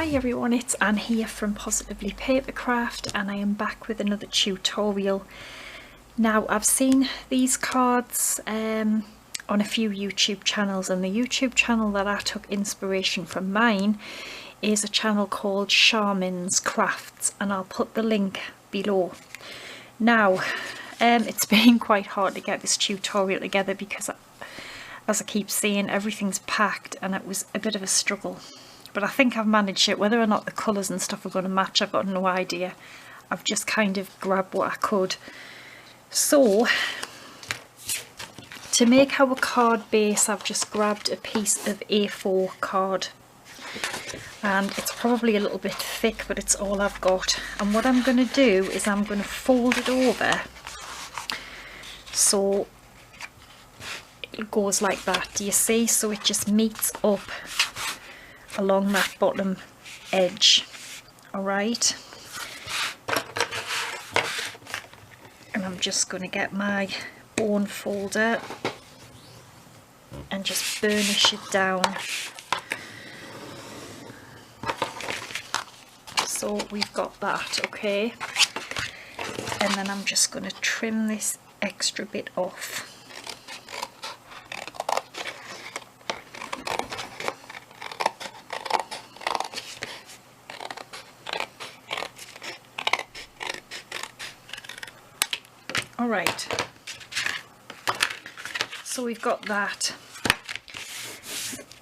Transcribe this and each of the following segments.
Hi everyone, it's Anne here from Positively Papercraft and I am back with another tutorial. Now I've seen these cards on a few YouTube channels, and the YouTube channel that I took inspiration from mine is a channel called Charmin's Crafts, and I'll put the link below. Now it's been quite hard to get this tutorial together because, as I keep saying, everything's packed and it was a bit of a struggle. But I think I've managed it. Whether or not the colours and stuff are going to match, I've got no idea. I've just kind of grabbed what I could. So, to make our card base, I've just grabbed a piece of A4 card. And it's probably a little bit thick, but it's all I've got. And what I'm going to do is I'm going to fold it over. So, it goes like that. Do you see? So it just meets up along that bottom edge. Alright, and I'm just going to get my bone folder and just burnish it down. So we've got that, okay, and then I'm just going to trim this extra bit off. Alright, so we've got that.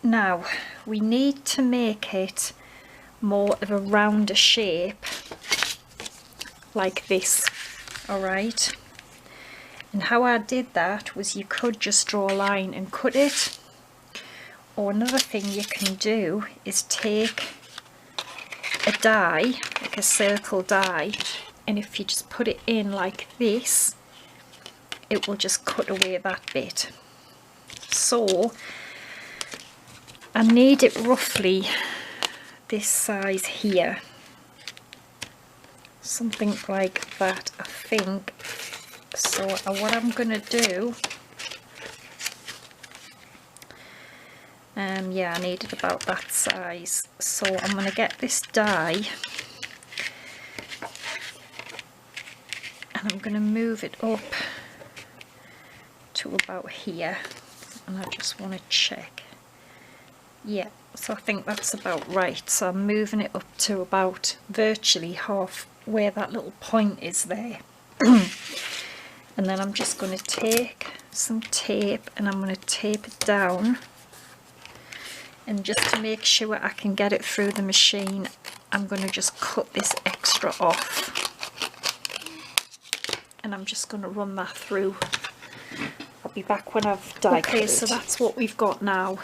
Now we need to make it more of a rounder shape, like this. Alright, and how I did that was, you could just draw a line and cut it, or another thing you can do is take a die, like a circle die, and if you just put it in like this, it will just cut away that bit. So I need it roughly this size here, something like that, I think. So what I'm going to do, yeah, I need it about that size. So I'm going to get this die and I'm going to move it up to about here, and I just want to check. Yeah, so I think that's about right. So I'm moving it up to about virtually half where that little point is there. And then I'm just going to take some tape and I'm going to tape it down, and just to make sure I can get it through the machine, I'm going to just cut this extra off, and I'm just going to run that through. I'll be back when I've die cut it. Okay, so that's what we've got now.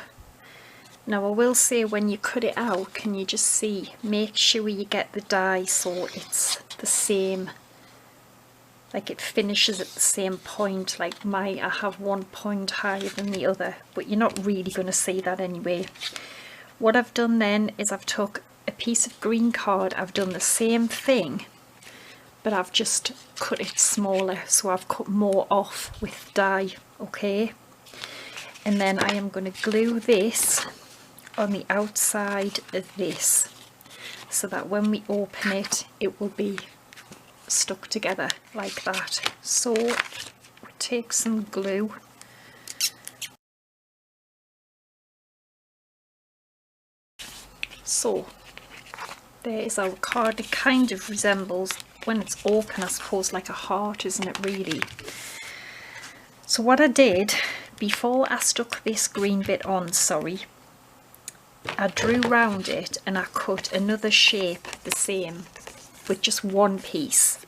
Now I will say, when you cut it out, can you just see, make sure you get the die so it's the same, like it finishes at the same point. Like I have one point higher than the other, but you're not really going to see that anyway. What I've done then is I've took a piece of green card, I've done the same thing, but I've just cut it smaller, so I've cut more off with die, okay? And then I am going to glue this on the outside of this, so that when we open it, it will be stuck together like that. So we take some glue, so there is our card. It kind of resembles, when it's open, I suppose, like a heart, isn't it, really? So what I did before I stuck this green bit on, I drew round it and I cut another shape the same with just one piece,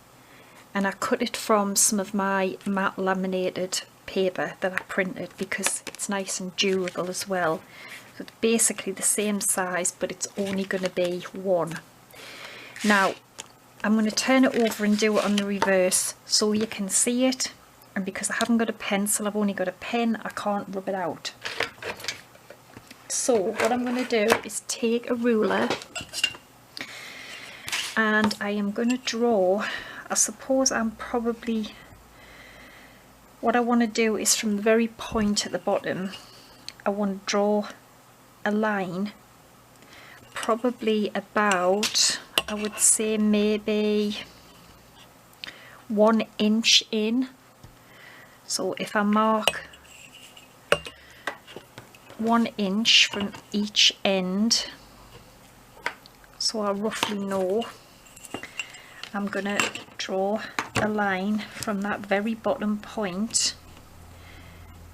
and I cut it from some of my matte laminated paper that I printed because it's nice and durable as well. So it's basically the same size, but it's only going to be one. Now I'm going to turn it over and do it on the reverse so you can see it, and because I haven't got a pencil, I've only got a pen, I can't rub it out. So what I'm going to do is take a ruler and I am going to draw, I suppose what I want to do is from the very point at the bottom, I want to draw a line probably about, I would say maybe 1 inch in. So if I mark 1 inch from each end, so I roughly know, I'm going to draw a line from that very bottom point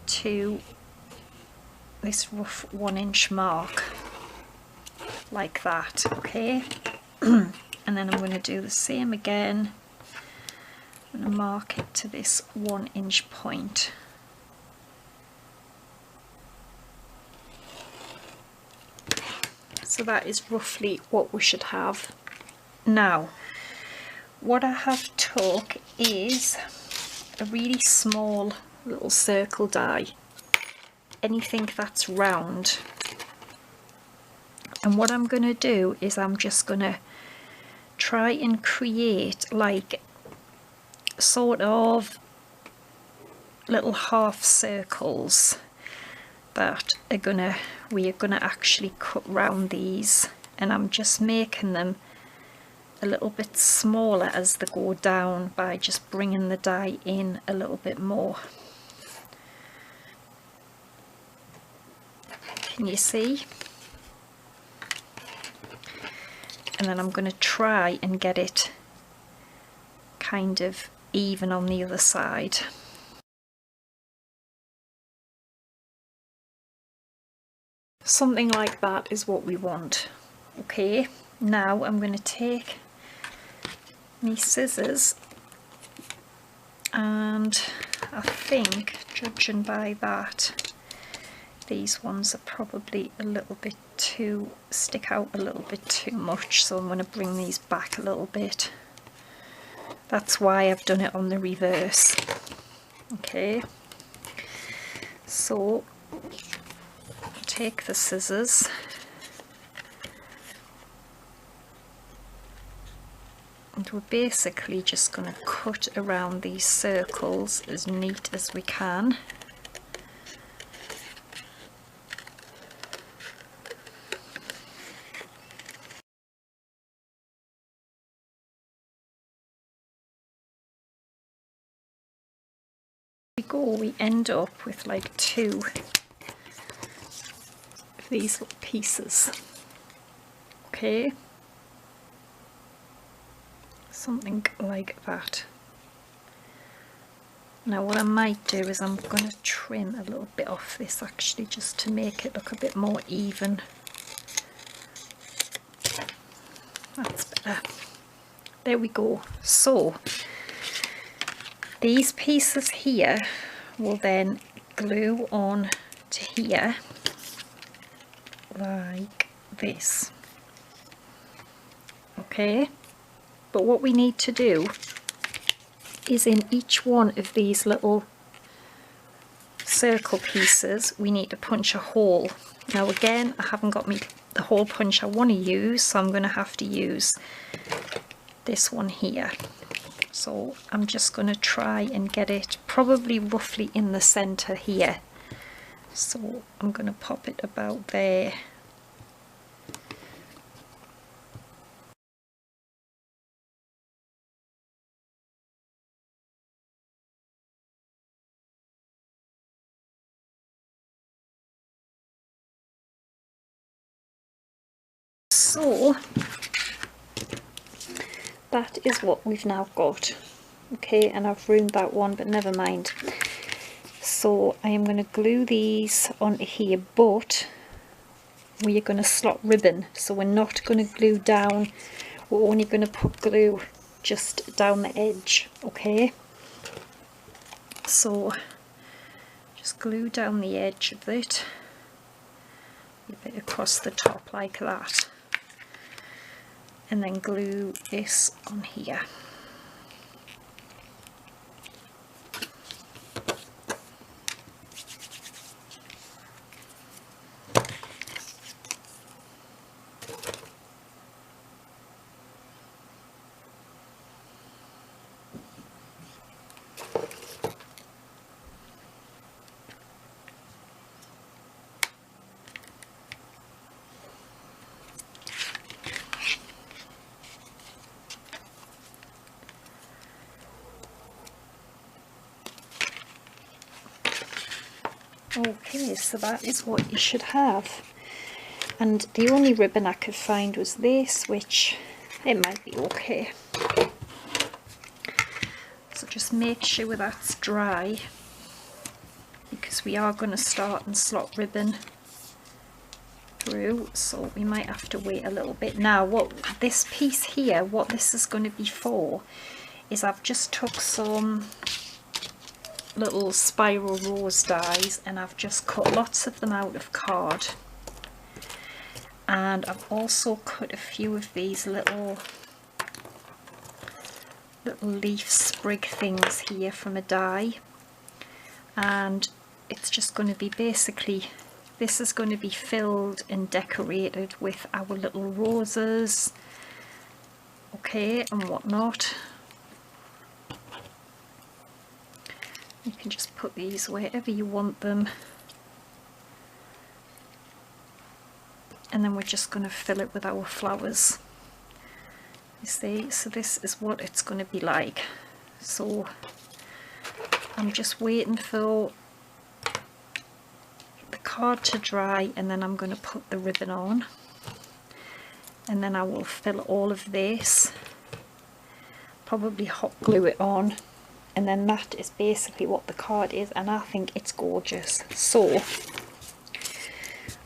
to this rough 1 inch mark, like that, okay? And then I'm going to do the same again. I'm going to mark it to this 1 inch point. So that is roughly what we should have. Now, what I have took is a really small little circle die, anything that's round. And what I'm going to do is I'm just going to try and create like sort of little half circles that are we are gonna actually cut round these, and I'm just making them a little bit smaller as they go down by just bringing the die in a little bit more. Can you see? And then I'm going to try and get it kind of even on the other side. Something like that is what we want. Okay, now I'm going to take my scissors, and I think, judging by that, these ones are probably a little bit too, stick out a little bit too much, so I'm going to bring these back a little bit. That's why I've done it on the reverse. Okay, so take the scissors and we're basically just going to cut around these circles as neat as we can. We end up with like 2 of these little pieces. Okay, something like that. Now what I might do is I'm going to trim a little bit off this actually, just to make it look a bit more even. That's better. There we go. So these pieces here will then glue on to here like this. Okay, but what we need to do is in each one of these little circle pieces we need to punch a hole. Now again, I haven't got the hole punch I want to use, so I'm going to have to use this one here. So I'm just going to try and get it probably roughly in the center here. So I'm going to pop it about there. So that is what we've now got. Okay, and I've ruined that one, but never mind. So I am going to glue these onto here, but we are going to slot ribbon, so we're not going to glue down, we're only going to put glue just down the edge. Okay, so just glue down the edge of it, a bit across the top like that, and then glue this on here. Okay, so that is what you should have. And the only ribbon I could find was this, which it might be okay. So just make sure that's dry, because we are going to start and slot ribbon through, so we might have to wait a little bit. Now what this piece here, what this is going to be for, is I've just took some little spiral rose dies and I've just cut lots of them out of card, and I've also cut a few of these little leaf sprig things here from a die, and it's just going to be basically, this is going to be filled and decorated with our little roses, okay, and whatnot. You can just put these wherever you want them, and then we're just going to fill it with our flowers. You see, so this is what it's going to be like. So I'm just waiting for the card to dry, and then I'm going to put the ribbon on, and then I will fill all of this, probably hot glue it on, and then that is basically what the card is, and I think it's gorgeous. So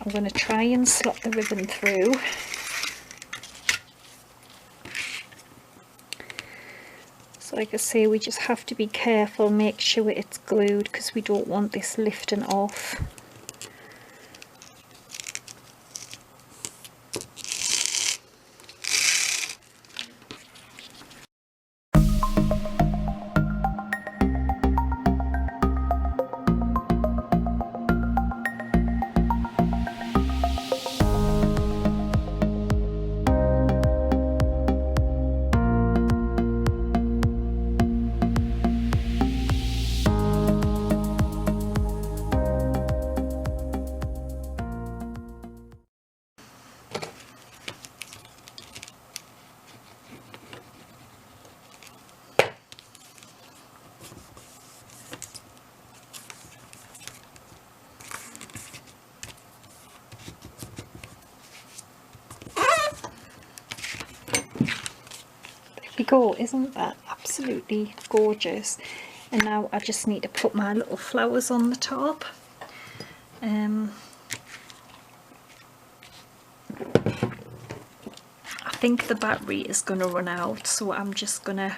I'm going to try and slot the ribbon through. So like I say, we just have to be careful, make sure it's glued, because we don't want this lifting off. We go, isn't that absolutely gorgeous? And now I just need to put my little flowers on the top. I think the battery is going to run out, so I'm just going to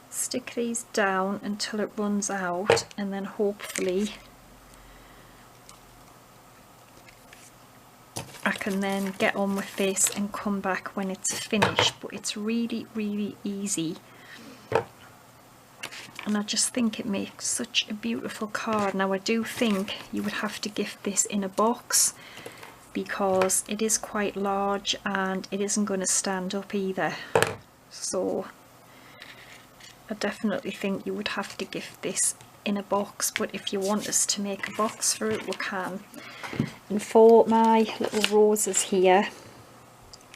stick these down until it runs out, and then hopefully I can then get on with this and come back when it's finished. But it's really, really easy, and I just think it makes such a beautiful card. Now I do think you would have to gift this in a box, because it is quite large and it isn't going to stand up either. So I definitely think you would have to gift this in a box, but if you want us to make a box for it, we can. And for my little roses here,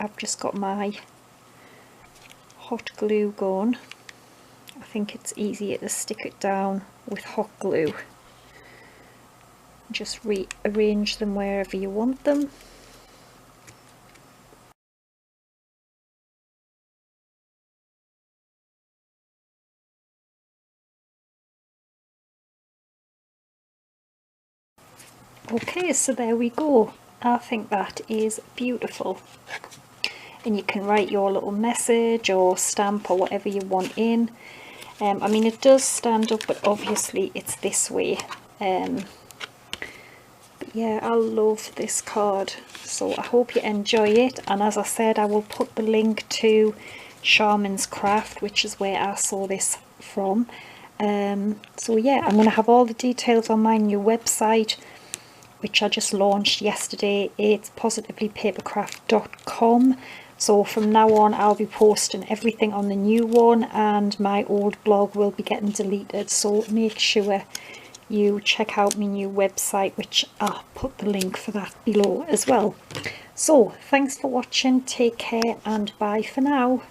I've just got my hot glue going. I think it's easier to stick it down with hot glue. Just rearrange them wherever you want them. Okay, so there we go. I think that is beautiful. And you can write your little message or stamp or whatever you want in. I mean, it does stand up, but obviously it's this way. But yeah, I love this card. So I hope you enjoy it. And as I said, I will put the link to Charmin's Craft, which is where I saw this from. So yeah, I'm going to have all the details on my new website, which I just launched yesterday. It's positivelypapercraft.com. So from now on I'll be posting everything on the new one, and my old blog will be getting deleted, so make sure you check out my new website, which I'll put the link for that below as well. So thanks for watching, take care, and bye for now.